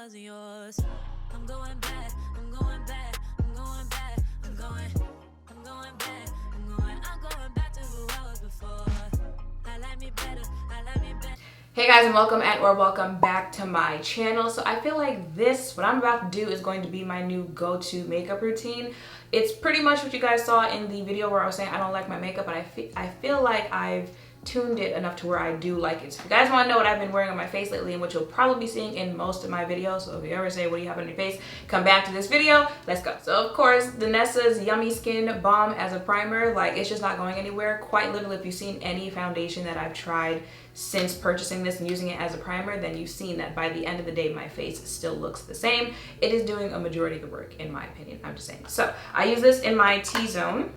wasn't yours. I'm going back, I'm going back, I'm going back, I'm going back, I'm going back to who I was before. I like me better, I like me better. Hey guys, and welcome back to my channel. So I feel like what I'm about to do is going to be my new go-to makeup routine. It's pretty much what you guys saw in the video where I was saying I don't like my makeup, but I feel like I've tuned it enough to where I do like it. So if you guys want to know what I've been wearing on my face lately and what you'll probably be seeing in most of my videos, so if you ever say what do you have on your face, come back to this video. Let's go. So of course, the Nessa's Yummy Skin Balm as a primer, like it's just not going anywhere. Quite literally, if you've seen any foundation that I've tried since purchasing this and using it as a primer, then you've seen that by the end of the day my face still looks the same. It is doing a majority of the work in my opinion, I'm just saying. So I use this in my T-zone.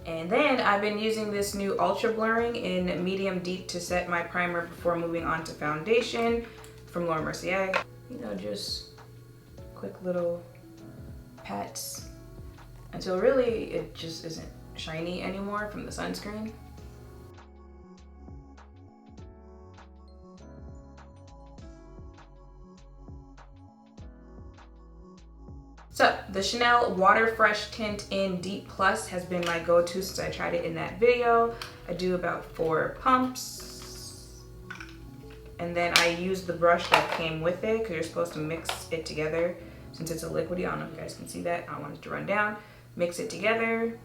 And then I've been using this new ultra blurring in medium deep to set my primer before moving on to foundation from Laura Mercier. You know, just quick little pats until really it just isn't shiny anymore from the sunscreen. So the Chanel Water Fresh Tint in Deep Plus has been my go-to since I tried it in that video. I do about 4 pumps. And then I use the brush that came with it because you're supposed to mix it together since it's a liquidy. I don't know if you guys can see that. I don't want it to run down. Mix it together.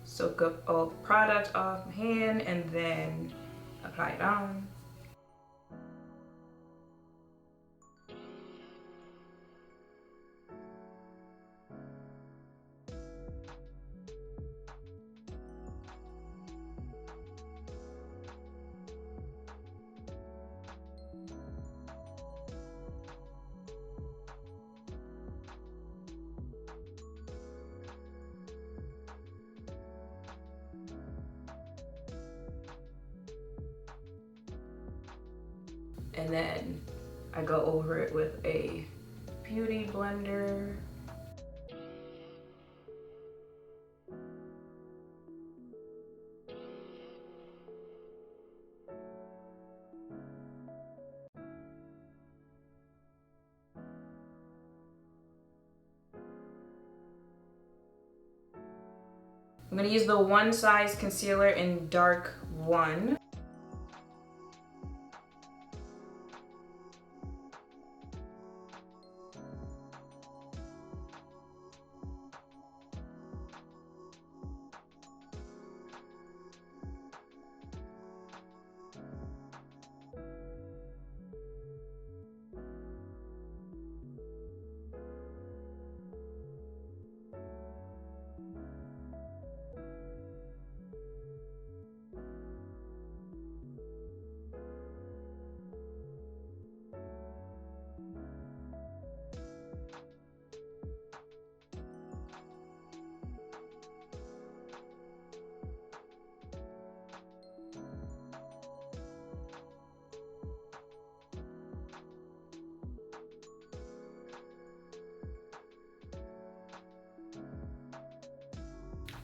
Soak up all the product off my hand and then apply it on. And then I go over it with a beauty blender. I'm gonna use the One Size Concealer in Dark 1.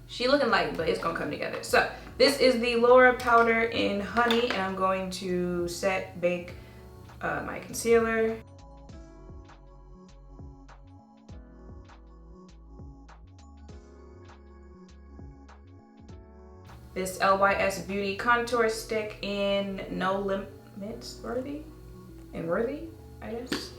She looking light, but it's gonna come together. So this is the Laura powder in Honey, and I'm going to bake my concealer. This LYS Beauty contour stick in No Limits Worthy, I guess.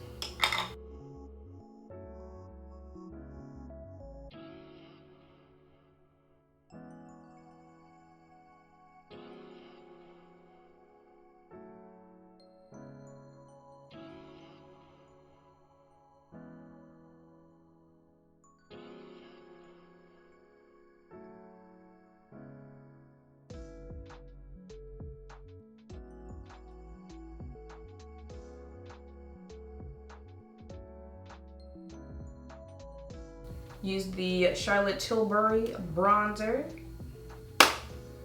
Use the Charlotte Tilbury bronzer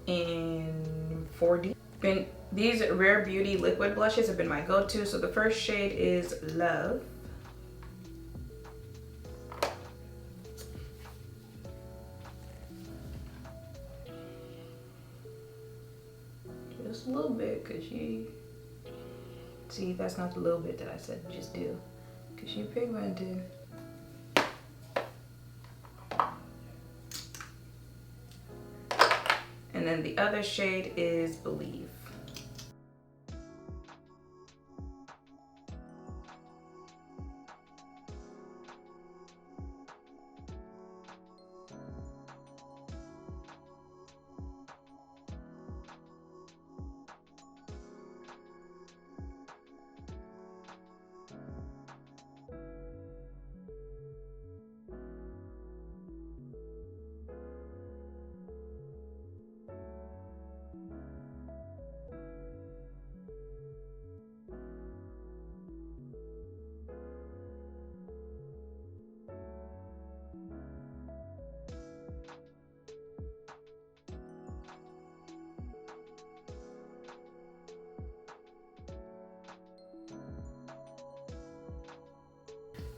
in 4D. These Rare Beauty liquid blushes have been my go-to. So the first shade is Love. Just a little bit, cause see, that's not the little bit that I said just do, cause she pigmented. And then the other shade is Believe.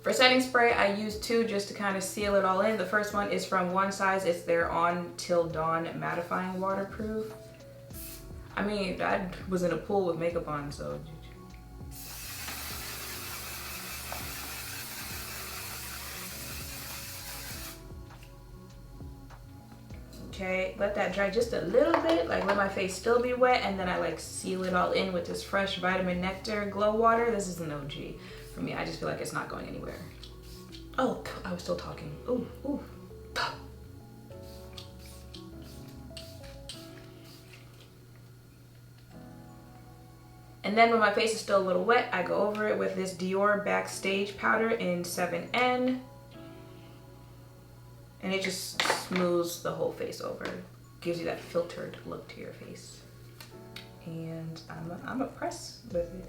For setting spray, I use two just to kind of seal it all in. The first one is from One Size. It's their On Till Dawn Mattifying Waterproof. I mean, I was in a pool with makeup on, so. Okay, let that dry just a little bit, like let my face still be wet, and then I like seal it all in with this fresh Vitamin Nectar Glow Water. This is an OG for me. I just feel like it's not going anywhere. Oh, I was still talking. Ooh, ooh. And then when my face is still a little wet, I go over it with this Dior Backstage Powder in 7N. And it just smooths the whole face over. Gives you that filtered look to your face. And I'm impressed with it.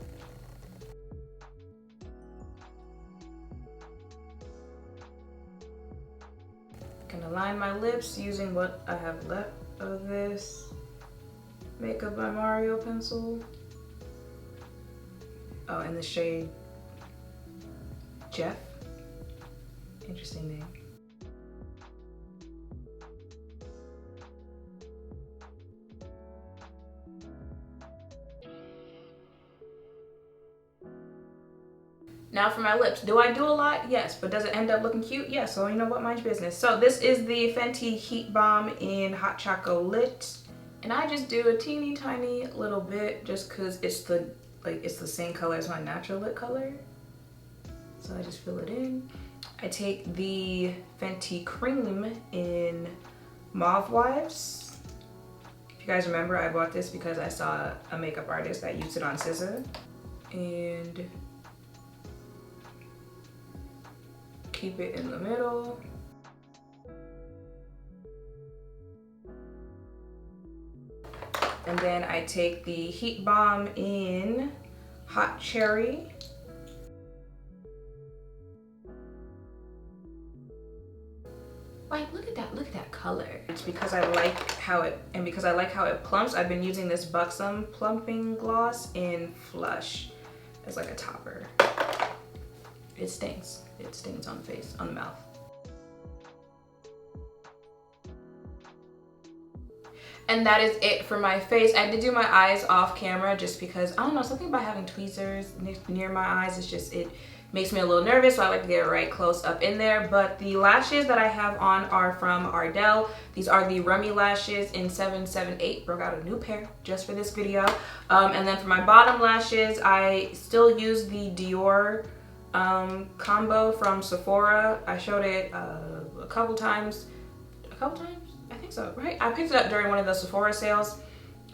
Gonna line my lips using what I have left of this Makeup by Mario pencil. Oh, and the shade Jeff. Interesting name. Now for my lips, do I do a lot? Yes, but does it end up looking cute? Yes, so you know what, mind's business. So this is the Fenty Heat Balm in Hot Chocolate. And I just do a teeny tiny little bit just cause it's the same color as my natural lip color. So I just fill it in. I take the Fenty Cream in Mauve Wives. If you guys remember, I bought this because I saw a makeup artist that used it on SZA. And keep it in the middle. And then I take the Heat Balm in Hot Cherry. Like, look at that color. It's because I like how it plumps. I've been using this Buxom plumping gloss in Flush as like a topper. It stings. It stings on the face, on the mouth. And that is it for my face. I did do my eyes off camera just because, I don't know, something about having tweezers near my eyes, it's just, it makes me a little nervous, so I like to get it right close up in there. But the lashes that I have on are from Ardell. These are the Remy lashes in 778. Broke out a new pair just for this video. And then for my bottom lashes, I still use the Dior combo from Sephora. I showed it a couple times, I think so, right? I picked it up during one of the Sephora sales.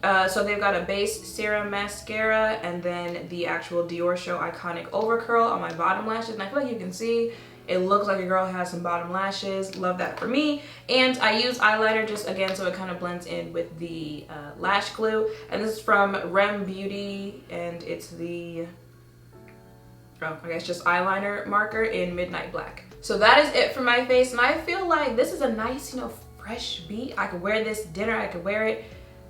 So they've got a base serum mascara and then the actual Dior Show Iconic Overcurl on my bottom lashes. And I feel like you can see it looks like a girl has some bottom lashes. Love that for me. And I use eyeliner just again so it kind of blends in with the lash glue. And this is from Rem Beauty and it's the, oh, I guess just eyeliner marker in Midnight Black. So that is it for my face, and I feel like this is a nice, you know, fresh beat. I could wear this dinner, I could wear it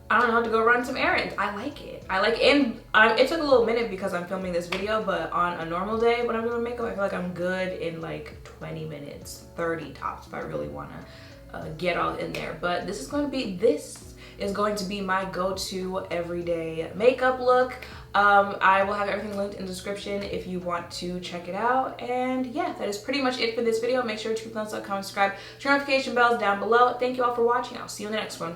I don't know, to go run some errands. I like it. And it took a little minute because I'm filming this video, but on a normal day when I'm doing makeup, I feel like I'm good in like 20 minutes, 30 tops if I really want to get all in there. But this is going to be my go-to everyday makeup look. I will have everything linked in the description if you want to check it out. And yeah, that is pretty much it for this video. Make sure to thumbs up, comment, subscribe, turn notification bells down below. Thank you all for watching. I'll see you in the next one.